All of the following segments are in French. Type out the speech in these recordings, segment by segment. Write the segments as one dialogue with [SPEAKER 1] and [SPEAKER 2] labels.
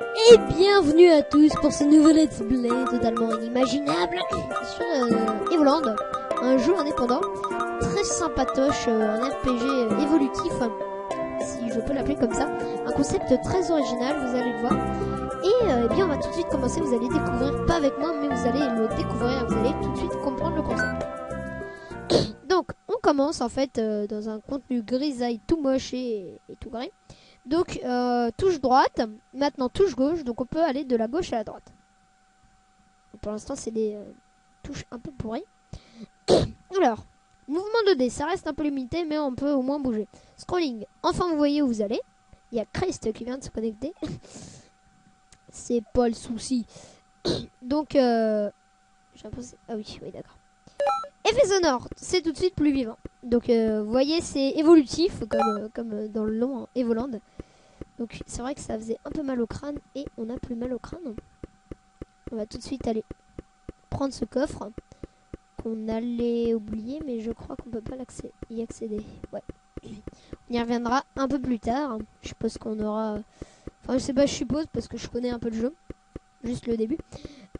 [SPEAKER 1] Et bienvenue à tous pour ce nouveau let's play totalement inimaginable sur Evoland, un jeu indépendant très sympatoche, un RPG évolutif, si je peux l'appeler comme ça, un concept très original, vous allez le voir. Et eh bien on va tout de suite commencer, vous allez découvrir, pas avec moi mais vous allez le découvrir, vous allez tout de suite comprendre le concept. Donc on commence en fait dans un contenu grisaille tout moche et tout gris. Donc touche droite, maintenant touche gauche, donc on peut aller de la gauche à la droite. Donc, pour l'instant c'est des touches un peu pourries. Alors, mouvement 2D, ça reste un peu limité mais on peut au moins bouger. Scrolling, enfin vous voyez où vous allez. Il y a Christ qui vient de se connecter. C'est pas le souci. Donc j'ai l'impression... Ah oui, d'accord. Effet sonore, c'est tout de suite plus vivant. Donc vous voyez c'est évolutif comme dans le long Evoland. Donc c'est vrai que ça faisait un peu mal au crâne et on a plus mal au crâne. On va tout de suite aller prendre ce coffre qu'on allait oublier mais je crois qu'on peut pas y accéder. Ouais. On y reviendra un peu plus tard. Je suppose qu'on aura... Enfin je sais pas, je suppose parce que je connais un peu le jeu. Juste le début.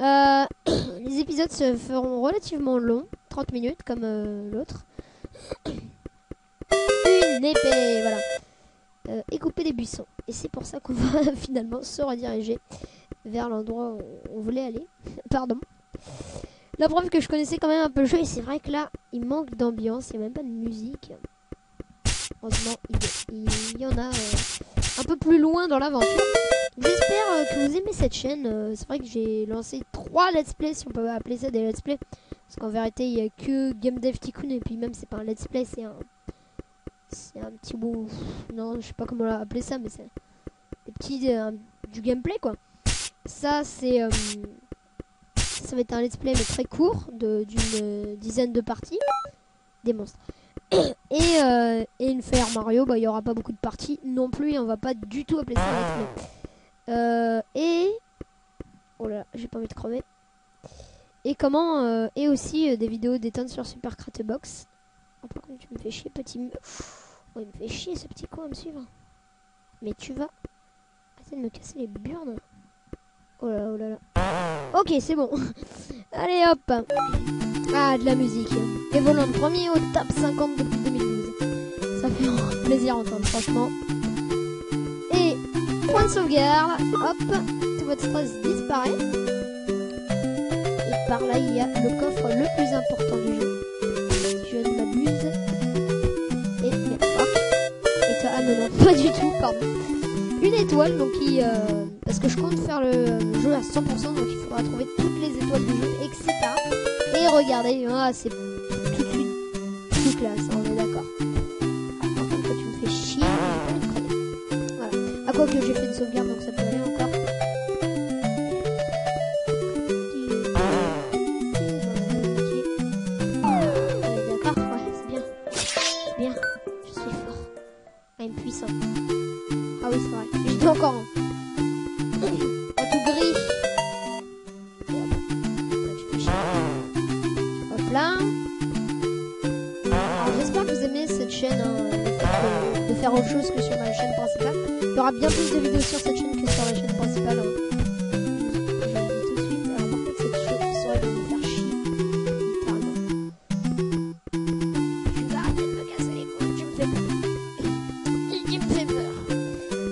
[SPEAKER 1] Les épisodes se feront relativement longs, 30 minutes comme l'autre. Une épée, voilà. Et couper des buissons. Et c'est pour ça qu'on va finalement se rediriger vers l'endroit où on voulait aller. Pardon. La preuve que je connaissais quand même un peu le jeu. Et c'est vrai que là, il manque d'ambiance. Il n'y a même pas de musique. Heureusement, il y en a un peu plus loin dans l'aventure. J'espère que vous aimez cette chaîne. C'est vrai que j'ai lancé 3 let's play, si on peut appeler ça des let's play. Parce qu'en vérité, il n'y a que Game Dev Tycoon. Et puis même, c'est pas un let's play, c'est un petit bout... Non, je sais pas comment appeler ça, mais c'est des petits... du gameplay, quoi. Ça, c'est... ça va être un let's play, mais très court, d'une dizaine de parties. Des monstres. Et une Fire Mario, bah il y aura pas beaucoup de parties non plus et on va pas du tout appeler ça un let's play. Et oh là, j'ai pas envie de crever. Et comment et aussi des vidéos d'étonnes sur Super Cratebox. Oh, par contre, tu me fais chier, petit. Oh, il me fait chier ce petit con à me suivre. Mais tu vas arrêter de me casser les burnes. Oh là là, oh là là. Ok, c'est bon. Allez hop. Ah, de la musique. Evoland premier au top 50 depuis 2012. Ça fait plaisir à entendre, franchement. Et point de sauvegarde. Hop, tout votre stress disparaît. Et par là, il y a le coffre le plus important du jeu. Si je ne m'abuse. Et toi, ah non, pas du tout, pardon. Une étoile, donc parce que je compte faire le jeu à 100%, donc il faudra trouver toutes les étoiles du jeu, etc. Et regardez, c'est tout de suite plus classe, on est d'accord. Par contre, toi, tu me fais chier, j'ai pas envie de crever. Voilà. À quoi que j'ai fait une sauvegarde, donc ça peut aller encore. D'accord, ouais, c'est bien. C'est bien, je suis fort. I'm puissant. Ah oui, c'est vrai. J'étais encore en tout gris. Hop là. Alors j'espère que vous aimez cette chaîne, le fait de faire autre chose que sur ma chaîne principale. Il y aura bien plus de vidéos sur cette chaîne que sur la chaîne principale. Je vous le dis tout de suite. Alors par contre cette chaîne serait de me faire chier. Littéralement. Tu vas arrêter de me casser les couilles, tu me fais peur. Tu me fais peur.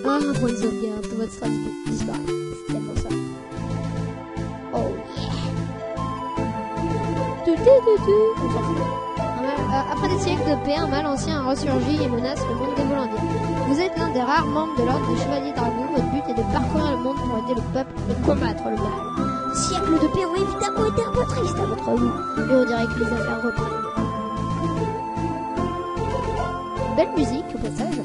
[SPEAKER 1] Ah, un point de sauvegarde, tout votre stress disparaît. C'est tellement ça. Oh yeah. On s'en fout. Après des siècles de paix, un mal ancien a ressurgi et menace le monde des Volandiens. Vous êtes l'un des rares membres de l'ordre des Chevaliers Dragons. Votre but est de parcourir le monde pour aider le peuple et combattre le mal. Siècles de paix ont évidemment été un peu tristes à votre goût, et on dirait que les affaires reprennent. Belle musique au passage.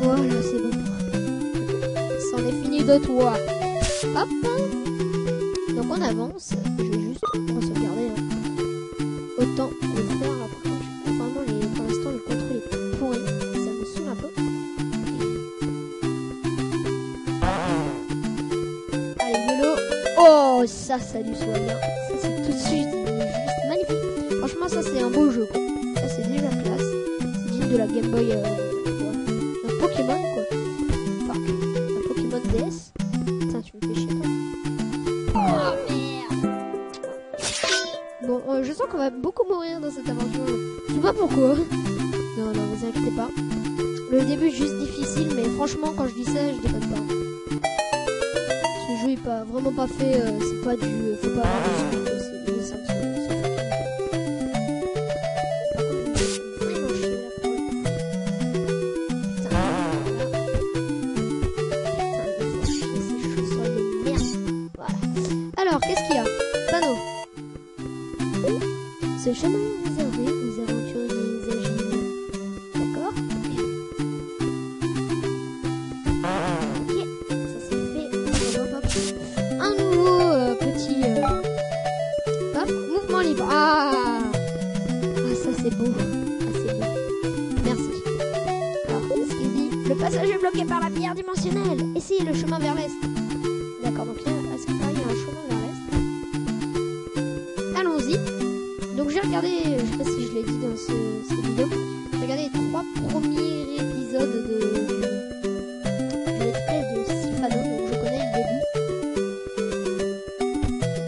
[SPEAKER 1] Voilà, c'est bon. C'en est fini de toi. Hop. Donc on avance. Je vais juste sauvegarder. Autant le faire après. Vraiment, pour l'instant, le contrôle est pourri. Ça me saoule un peu. Oh, ça a du soin. Ça, c'est tout de suite juste magnifique. Franchement, ça, c'est un beau jeu, quoi. Ça, c'est déjà classe. C'est digne de la Game Boy. Un Pokémon, quoi. Enfin, un Pokémon DS. Putain, tu me fais chier, toi. Oh, merde. Bon, je sens qu'on va beaucoup mourir dans cette aventure. Je sais pas pourquoi. Non, vous inquiétez pas. Le début est juste difficile, mais franchement, quand je dis ça, je déconne pas. Ce jeu est pas, vraiment pas fait, c'est pas du... Faut pas avoir du speed, c'est simple, c'est vraiment chier, là, pour le coup. Putain, ces chaussures de merde. Voilà. Alors, qu'est-ce qu'il y a? Panneau. Ce chemin est réservé aux aventuriers âgés. D'accord? Ok, ça c'est fait. Un nouveau petit hop, mouvement libre. Ah, ça c'est beau. Ah, c'est beau. Merci. Alors, qu'est-ce qu'il dit? Le passage est bloqué par la pierre dimensionnelle. Essayez le chemin vers l'est. D'accord, donc là, à ce qui paraît, il y a un chemin vers l'est. Allons-y. Donc j'ai regardé, je sais pas si je l'ai dit dans cette vidéo, j'ai regardé les 3 premiers épisodes de let's play de Sylphano, donc je connais le début.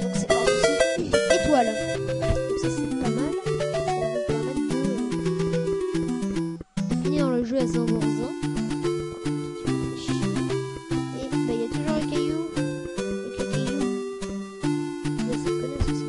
[SPEAKER 1] Donc c'est pas aussi étoile. Donc ça c'est pas mal, ça va nous permettre de finir le jeu à 100%. Et bah il y a toujours le caillou, avec le caillou. Mais ça connaît aussi.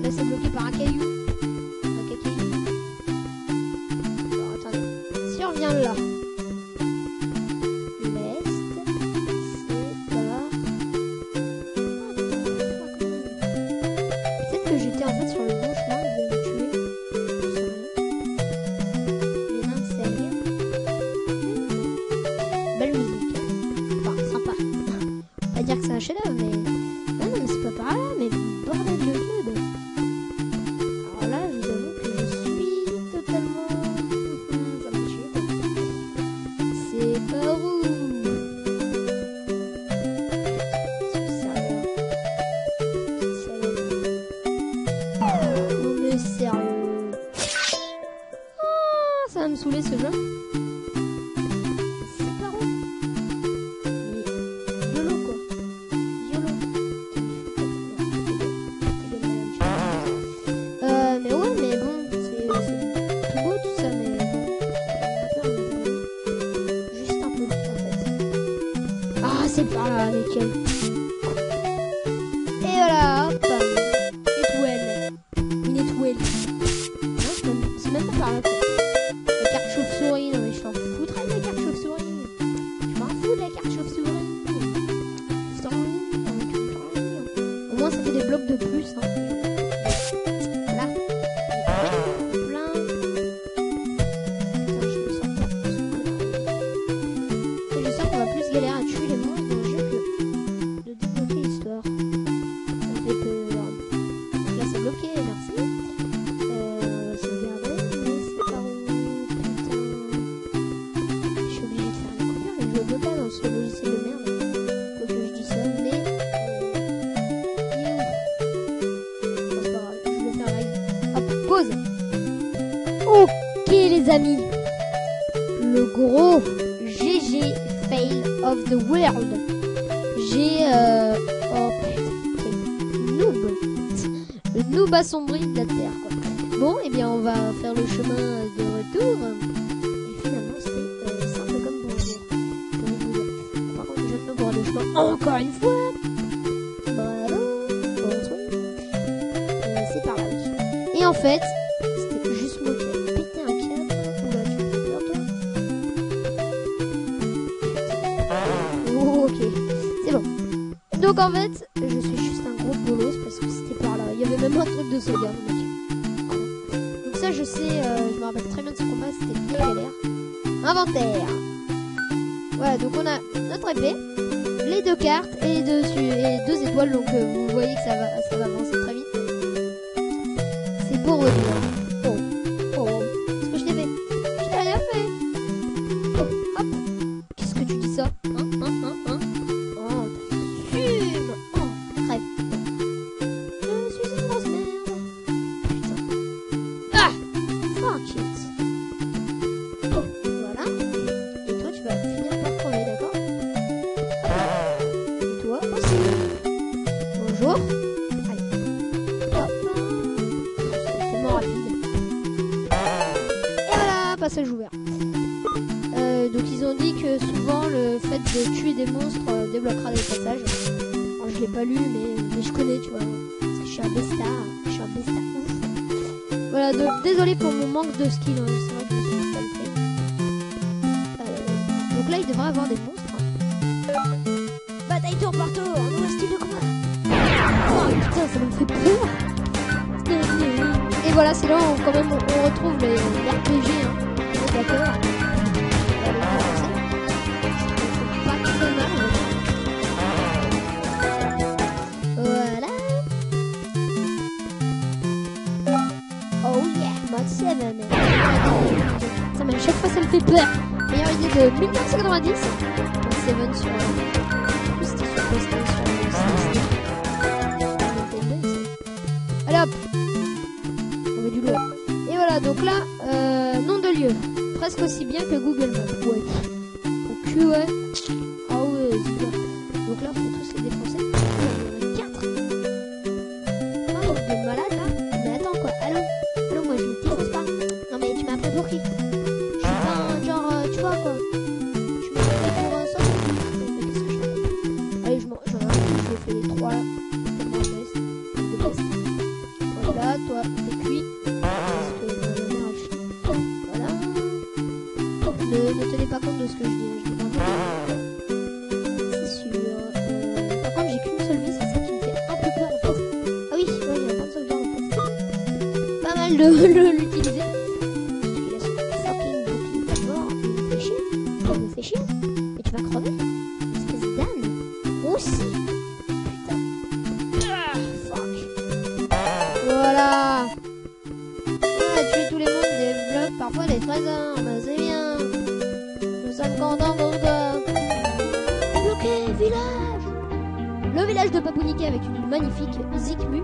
[SPEAKER 1] Là c'est bloqué par un caillou. Alors attendez. Si on revient là. L'est. C'est par. Peut-être que j'étais en fait sur le bon chemin et je vais me tuer. Les nains de Sérieux. Belle musique. Enfin, sympa. On va dire que c'est un chef-d'œuvre, mais. Non, mais c'est pas par là, mais bordel de code. Alors là, je vous avoue que je suis totalement... ça me tue, quoi. C'est par où? Non mais sérieux. Ah, ça va me saouler ce jeu. C'est par où? YOLO quoi. YOLO. Mais ouais, mais bon, c'est tout beau tout ça, mais bon, juste un peu en fait. Ah, c'est par là, nickel. Et voilà, hop, étoile, une étoile. Non, c'est même pas par là. La carte chauve-souris, non mais je t'en foutrais de la carte chauve-souris. Je m'en fous de la carte chauve-souris. Au moins ça fait des blocs de plus. Hein. Voilà. Plein. Putain, je me sens pas. Et je sens qu'on va plus galérer à tuer les monstres dans le jeu que de débloquer l'histoire. Ça me fait peur. Donc là c'est bloqué, merci. On va sauvegarder, mais c'est par où? Putain. Je suis obligée de faire une coupure, mais je veux pas dans ce logiciel de merde. Faut que je dis ça, mais... il est où? Bon, c'est pas grave, je vais faire live. Hop, pause. Ok les amis. Le gros GG fail of the world. J'ai... oh putain, quel noob. Le noob assombri de la terre, quoi. Bon, et bien on va faire le chemin de retour. Et finalement c'est simple comme bonjour. Par contre je ne me vois de chemin encore une fois. Bravo, bonsoir. en fait, c'était juste moi qui avais pété un câble. Oula, tu me fais peur, toi? Oh, ok, c'est bon. Donc en fait, je suis juste un gros bolos parce que c'était par là. Il y avait même un truc de sauvegarde, mec. Donc ça, je sais, je me rappelle très bien de ce combat, c'était bien galère. Inventaire. Voilà, donc on a notre épée, les 2 cartes et 2 étoiles, donc vous voyez que ça va avancer très vite. C'est pour redire. Oh, qu'est-ce que je t'ai fait? Je t'ai rien fait. Oh, hop. Qu'est-ce que tu dis ça? Hein? Oh, fume. Oh, crève. Je suis une grosse merde. Putain. Ah! Fuck it. Oh, voilà. Et toi, tu vas finir par crever, d'accord? Et toi aussi. Bonjour. Allez. Hop. C'est tellement rapide. Et voilà, passage ouvert. Donc ils ont dit que souvent le fait de tuer des monstres débloquera des passages. Alors, je l'ai pas lu, mais je connais, tu vois. Parce que je suis un besta. Ouf. Voilà, donc désolé pour mon manque de skill. Hein. C'est vrai que je suis pas le fait. Donc là, il devrait avoir des monstres. Bataille tour par tour, nouveau style de combat. Oh putain, ça me fait peur. Et voilà, c'est là où quand même on retrouve les RPG. Hein. D'accord. Pas très mal. Voilà. Oh yeah, mode 7. Ça, mais à chaque fois ça me fait peur. Meilleure idée de 1990. Mode 7 sur... C'était sur PlayStation. Allez hop. On met du lourd. Et voilà, donc là, nom de lieu. Presque aussi bien que Google Maps. Ouais. Donc ouais. Ah ouais, c'est bien. Donc là, faut tous les défoncer. Il y en a 4. Ah, vous êtes malade là? Mais attends quoi, allô, moi je ne défonce pas. Non mais tu m'as pris pour qui? Je suis pas un genre, tu vois quoi. Tu m'as pris pour un sort. Mais qu'est-ce que je fais? Allez, j'en ai un, je fais les 3 là. Tellement je laisse. De base. Voilà, toi, t'es cuit. Voilà. Ne tenez pas compte de ce que je dis. Je dis pas c'est sûr. Par contre, j'ai qu'une seule vie, c'est ça qui me fait un peu peur en fait. Ah oui, ouais, il y a pas de sauvegarde en fait. Pas mal de l'utiliser. Fucking bouclier d'abord. Il me fait chier. Mais tu vas crever. Espèce d'âne. Moi aussi. Putain. Ah, fuck. Voilà. On a tué tous les monstres, débloque parfois des trésors. Bah c'est bien. Nous sommes contents pour toi. Débloqué, village. Le village de Papouniké avec une magnifique Zikmu.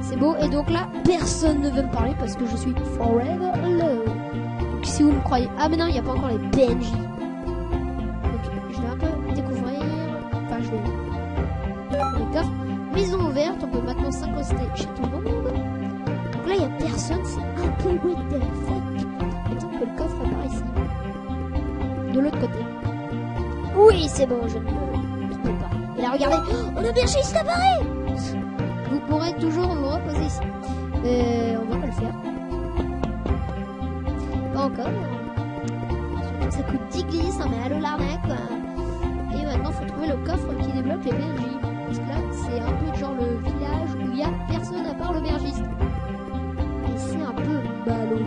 [SPEAKER 1] C'est beau. Et donc là, personne ne veut me parler parce que je suis forever alone. Donc si vous me croyez... Ah mais non, il n'y a pas encore les PNJ. Donc je vais un peu découvrir... Enfin, je vais... Les coffres. Maison ouverte, on peut maintenant s'incruster chez tout le monde. Donc là, il n'y a personne, c'est un peu what the fuck. Attends que le coffre apparaît ici. De l'autre côté. Oui, c'est bon, je ne peux pas. Et là, regardez, on a bien juste apparaît. Vous pourrez toujours vous reposer ici. On va pas le faire. Pas encore. Surtout que ça coûte 10 glisses, hein, mais allô l'arnaque, quoi. Et maintenant, faut trouver le coffre qui débloque les PNJ. Parce que là, c'est un peu genre le village où il n'y a personne à part l'aubergiste. Et c'est un peu ballot.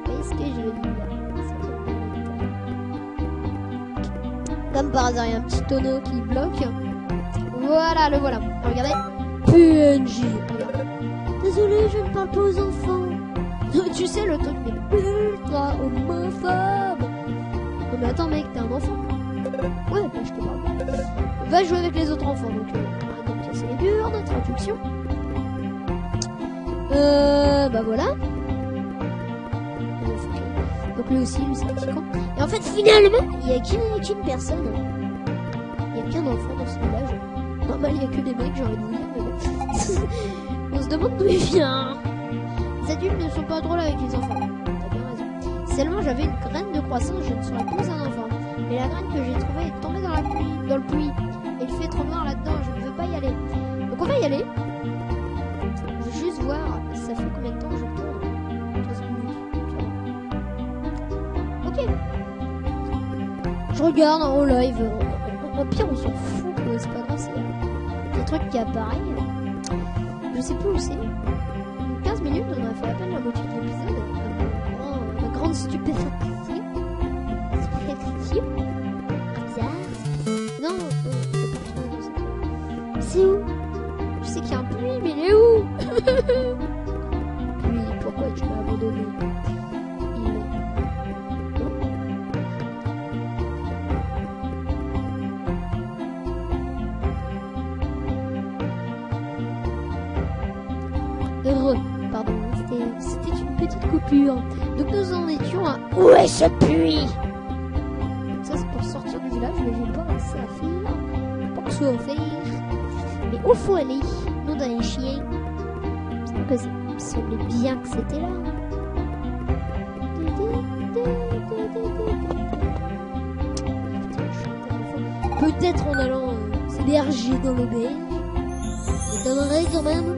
[SPEAKER 1] Vous voyez ce que je veux dire? Comme par hasard, il y a un petit tonneau qui bloque. Voilà, le voilà. Regardez. PNJ. Regarde. Désolé, je ne parle pas aux enfants. Tu sais, le truc est ultra homophobe. Non mais attends mec, t'es un enfant. Ouais, bah, je te parle. Va jouer avec les autres enfants, donc arrête de me casser les burnes, traduction. Bah voilà. Donc lui aussi, lui c'est un petit con. Et en fait, finalement, il n'y a qu'une personne. Il n'y a qu'un enfant dans ce village. Normal, il n'y a que des mecs, j'ai envie de vous dire, mais bon. On se demande d'où il vient. Les adultes ne sont pas drôles avec les enfants. T'as bien raison. Seulement, j'avais une graine de croissance, je ne serais pas un enfant. Mais la graine que j'ai trouvée est tombée dans le puits. Et il fait trop noir là-dedans, je ne veux pas y aller. Donc on va y aller. Je regarde en live. Au pire, on s'en fout. C'est pas grave, c'est des trucs qui apparaissent. Je sais plus où c'est. 15 minutes, on aurait fait à peine la moitié de l'épisode. Ma grande stupéfaction. Bizarre. Non, c'est où? Je sais qu'il y a un puits, mais il est où? Puis, pourquoi tu m'as abandonné? Pardon, c'était une petite coupure. Donc nous en étions à... Où est ce puits? Ça c'est pour sortir du village, mais j'ai pas assez à faire pour sauver. Mais où faut aller? Nous dans les chiens. Parce que il semblait bien que c'était là. Peut-être en allant s'héberger dans l'auberge. Mais donnerait quand même.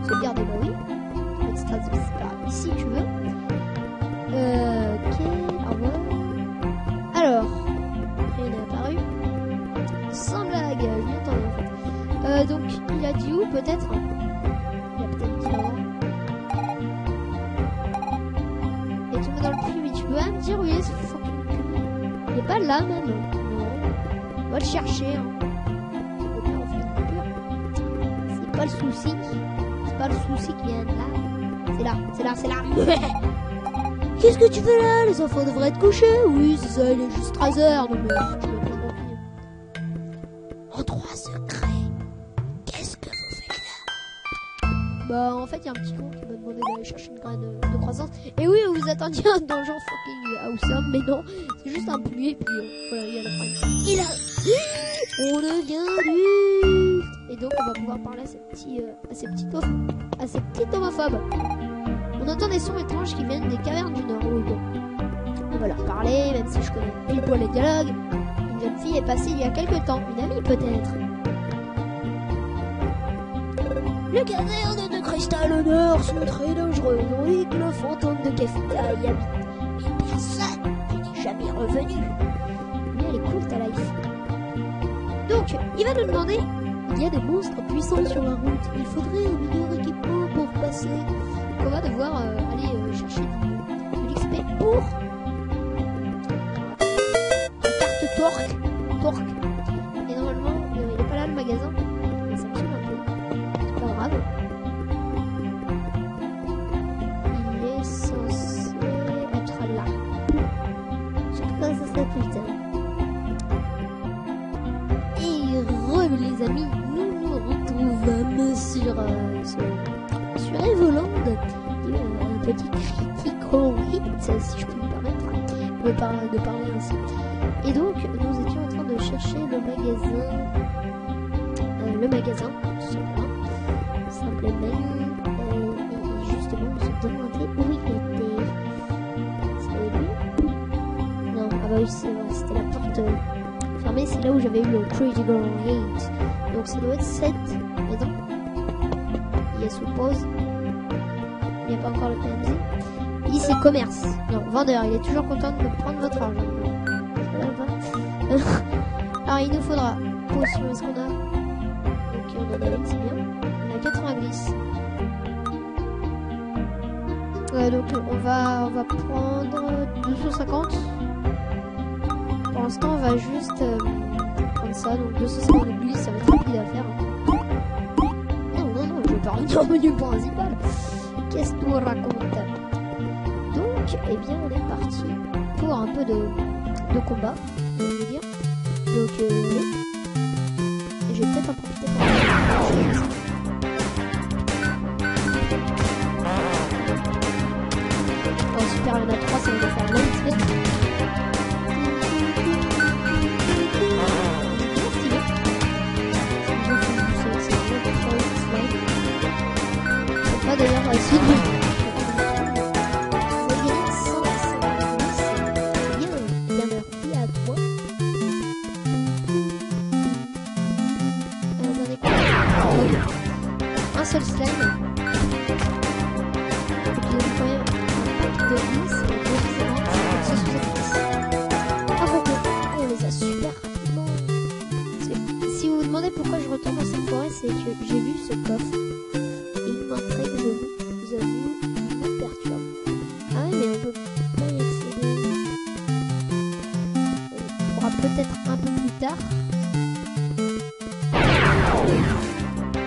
[SPEAKER 1] Regardez-moi, oui. C'est par ici, tu veux. Ok, au revoir. Alors, rien n'est apparu. Sans blague, je m'y attendais en fait. Donc, il a dit où peut-être? Il a peut-être dit là. Et tu me dans le puits, mais tu peux pas me dire où il est ce fucking puits? Il est pas là même. Non. On va le chercher. Hein. C'est pas le souci. Pas le souci qui vient de là. C'est là. Qu'est-ce que tu fais là? Les enfants devraient être couchés. Oui, c'est ça, il est juste 13h. Non, mais je me prends en 3 secrets. Qu'est-ce que vous faites là? Bah, en fait, il y a un petit con qui m'a demandé d'aller chercher une graine de croissance. Et oui, vous attendiez un donjon fucking awesome, mais non, c'est juste un puits. Et puis voilà, il y a la graine. Il a. On devient du. Et donc on va pouvoir parler à ces petits homophobes. On entend des sons étranges qui viennent des cavernes du Nord. Oui, bon. On va leur parler, même si je connais pile poil les dialogues. Une jeune fille est passée il y a quelque temps, une amie peut-être. Les cavernes de cristal au Nord sont très dangereuses. Oui, que le fantôme de Kefta y habite. Mais personne n'est jamais revenu. Mais elle est cool ta life. Donc, il va nous demander. Il y a des monstres puissants sur la route. Il faudrait un meilleur équipement pour passer. Donc on va devoir aller chercher de l'XP pour la carte Torque. Et normalement, il n'est pas là le magasin. Mais ça me saoule un peu. C'est pas grave. Il est censé être là. Je sais pas ça serait putain. Les amis, nous retrouvons sur Evoland, un petit critical hit, si je peux me permettre de parler ainsi. Et donc, nous étions en train de chercher le magasin, tout simplement, et justement, on se demandait où il était. C'était lui? Non, ah bah oui, c'était la porte fermée, c'est là où j'avais eu le critical hit. Donc ça doit être 7 maisons. Il y a suppose. Il n'y a pas encore le PMZ. Ici commerce. Non, vendeur, il est toujours content de prendre votre argent. Alors il nous faudra potion, est-ce qu'on a? Ok, on en a une, c'est bien. On a 90. Donc on va prendre 250. Pour l'instant on va juste prendre ça, donc 250 de glisse, ça va être rapide à faire. Non, je parle du menu principal. Qu'est-ce que tu racontes? Donc, eh bien on est parti pour un peu de combat, je veux dire. Donc je vais peut-être en profiter pour oh super, il y en a 3, ça va faire un XP. D'ailleurs, suite bien merci à toi. Un seul slime. Et puis il y a quand même un pack de 10, 250, peut-être un peu plus tard.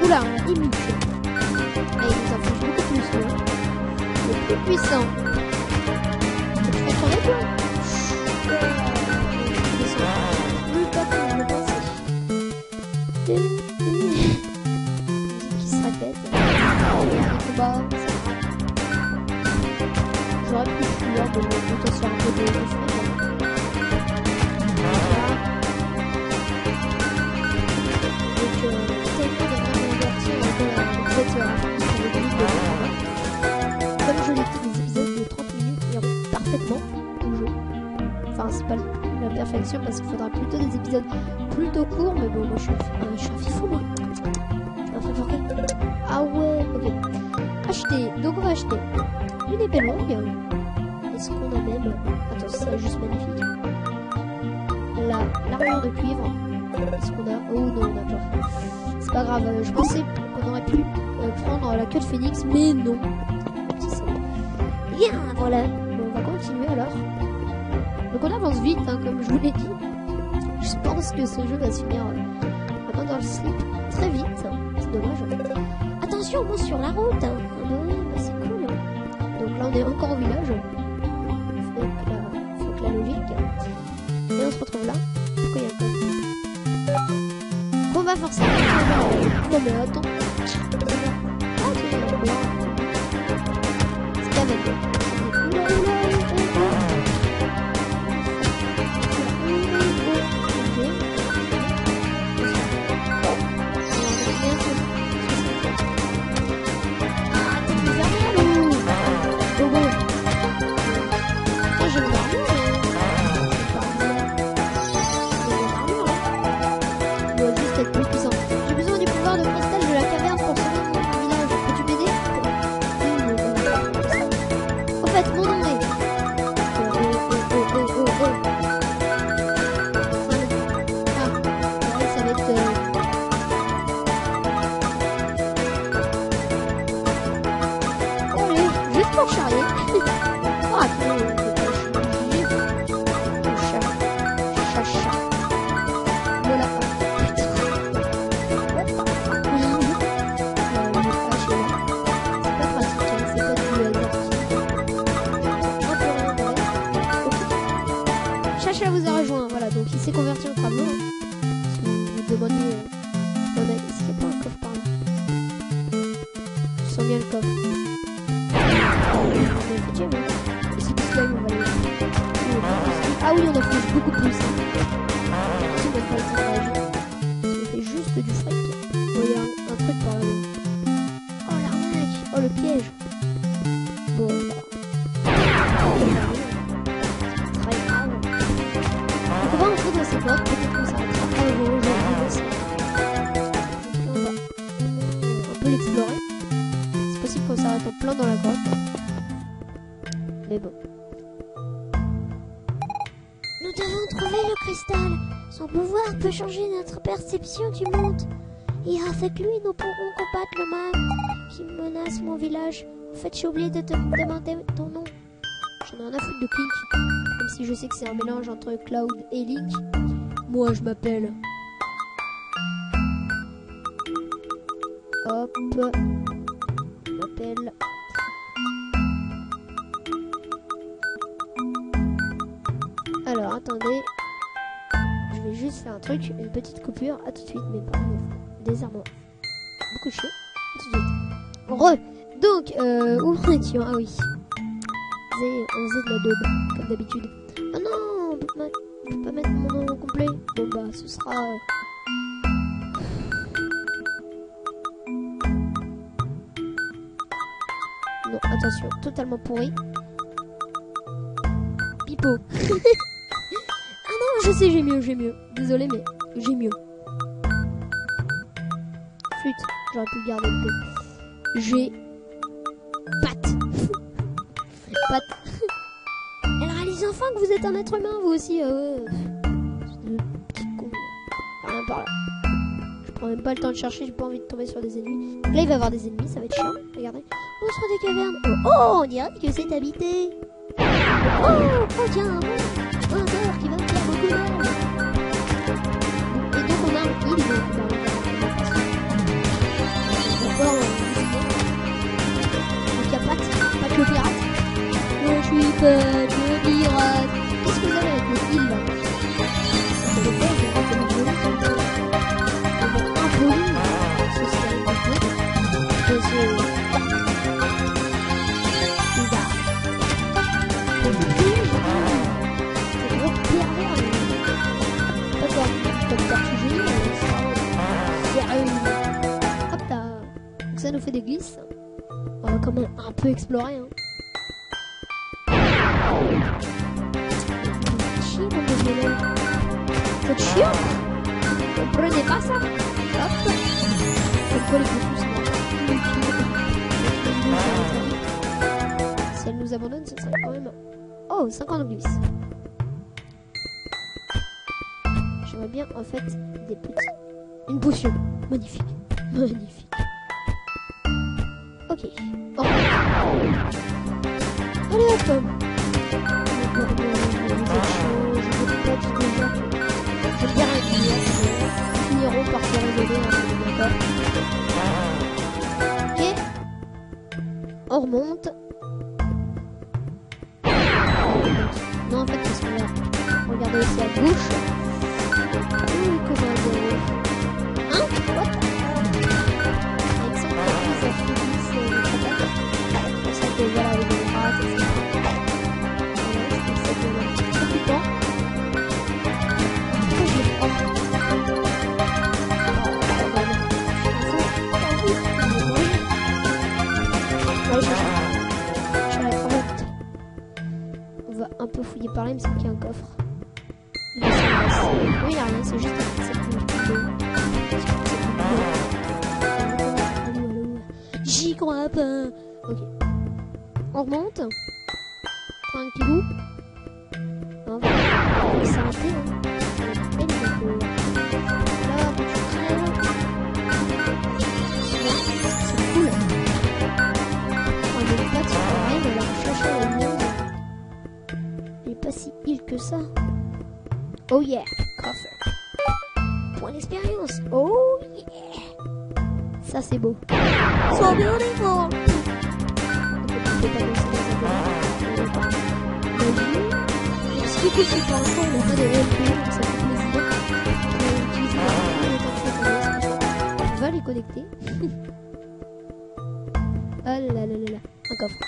[SPEAKER 1] Oula, on a ému. Et il nous inflige beaucoup plus. Il est plus puissant. Tu peux tourner toi? Plus pas que je le pensais. Qui se répète. Combat, j'aurais pu fuir, mais autant se faire un peu de fumée. Comme je l'ai dit, les épisodes de 30 minutes iront parfaitement au jeu. Enfin, c'est pas la perfection parce qu'il faudra plutôt des épisodes plutôt courts, mais bon, moi je suis un fifou, moi. Je m'en fais forquer. Ah ouais, ok. Acheter, donc on va acheter une épée longue. Est-ce qu'on a même. Attends, c'est juste magnifique. L'armure de cuivre. Est-ce qu'on a. Oh non, on a pas. C'est pas grave, je pensais qu'on aurait pu prendre la queue de phénix, mais non. Bien, voilà. Bon, on va continuer alors. Donc on avance vite, hein, comme je vous l'ai dit. Je pense que ce jeu va se finir vraiment dans le slip très vite. C'est dommage. Attention, on monte sur la route. Hein. Ouais, bah, c'est cool. Donc là, on est encore au village. Faut que la logique. Et on se retrouve là. Pourquoi il y a un code? On va forcément. Non mais attends. Ah, tu es blanc. C'est pas mal. Chacha vous a rejoint, voilà, donc il s'est converti en travaux. Si vous vous demandez, est-ce qu'il n'y a pas un coffre par là? Je sens bien le coffre. C'est tout cela, on va aller. Ah oui, on a fait beaucoup plus. Si on va faire on fait juste du fric. Oh, il y a un truc par là. Oh l'arnaque, oh le piège. Bon, on va entrer dans ces portes, peut-être qu'on s'arrêtera pas aujourd'hui. On va un peu l'explorer. C'est possible qu'on s'arrête en plein dans la grotte. Mais bon. Nous devons trouver le cristal. Son pouvoir peut changer notre perception du monde. Et avec lui, nous pourrons combattre le mal qui menace mon village. En fait, j'ai oublié de te demander ton nom. J'en ai rien à foutre de Clink. Même si je sais que c'est un mélange entre Cloud et Link. Moi, je m'appelle... Hop. Je m'appelle... Alors, attendez. Je vais juste faire un truc, une petite coupure. À tout de suite, mais pas désarmement. Beaucoup de choses. À tout de suite. Re. Donc, où en étions? Ah oui. On faisait de la daube, comme d'habitude. Oh non, on peut pas mettre mon nom complet. Bon bah, ce sera... Non, attention, totalement pourri. Pipo. Ah non, je sais, j'ai mieux. Désolé, mais j'ai mieux. Flûte, j'aurais pu le garder le peu. J'ai... Patte. Patte. Alors les enfants, que vous êtes un être humain, vous aussi. Petit con. Rien par là. Je prends même pas le temps de chercher, j'ai pas envie de tomber sur des ennemis. Donc là, il va y avoir des ennemis, ça va être chiant. Regardez. Monstre des cavernes. Oh, on dirait que c'est habité. Oh, tiens, un hasard qui va me faire beaucoup mal. fait des glisses. On va quand même un peu explorer. Hein. Chier, mon violon. C'est chiant. Vous comprenez pas ça? Hop. Comme quoi les poissons sont si elle nous abandonne, ça serait quand même... Oh, 50 glisse. J'aimerais bien en fait des petits... Une potion. Magnifique. Magnifique. Ok. Oh. Allez hop. J'aime bien un client. Ils finiront par se révéler. D'accord. Ok. On remonte. Non, en fait, parce qu'on va regarder aussi à gauche. Comment dire? Hein? What? Avec ça, on fait plus ça finisse c'est pour ça que voilà, avec les rats, etc. Voilà, c'est ça que c'est tout le temps. Pourquoi je le prends? On va un peu fouiller par là, il me semble qu'il y a un coffre. Oui, il n'y a rien, c'est juste un petit j'y crois pas. Ok. On remonte. Tranquillou. On va s'arrêter. Là, c'est cool. On a une patte sur la reine, on va chercher la lumière. Il est pas si île que ça. Oh yeah, coffre. Point d'expérience. Oh yeah. Ça c'est beau. So beautiful. Ce qui est cool, c'est que pour l'instant on n'a pas de LP, donc ça fait plaisir. On va les connecter. Ah là là là là là. Un coffre.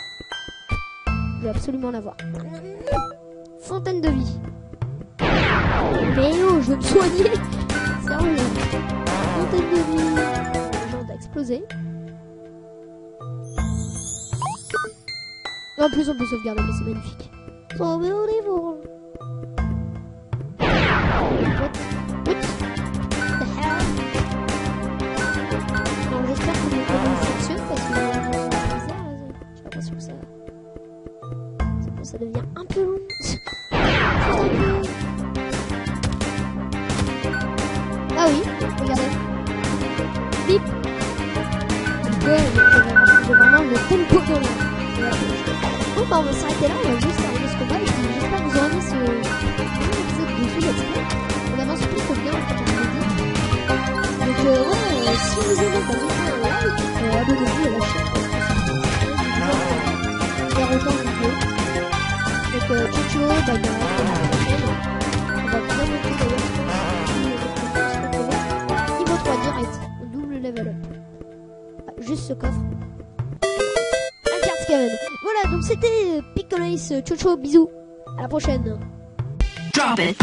[SPEAKER 1] Je vais absolument l'avoir. Fontaine de vie. Mais oh, je veux me soigner. Sérieux. Fontaine de vie. Le genre d'exploser. En plus, on peut sauvegarder, mais c'est magnifique. So beautiful. What the hell? Alors, j'espère que mon code fonctionne parce que j'ai l'impression que ça devient un peu long. Ah oui, regardez. Bip. Ouais, j'ai vraiment le tempo de là. Bon, bah on va s'arrêter là, on va juste arrêter ce combat et puis j'espère que vous aurez aimé ce épisode dessus Let's Play. On avance plutôt bien, comme je vous l'ai dit. Donc ouais, si vous aimez, mettez un like, abonnez-vous à la chaîne parce que ça fait autant de vidéos. Donc ciao ciao, bye bye, à la prochaine. On va bien monter d'ailleurs, je pense, niveau 3 direct, double level up. Ah, juste ce coffre. Voilà, donc c'était Piccolo Ace, ciao ciao, bisous, à la prochaine.
[SPEAKER 2] Drop it.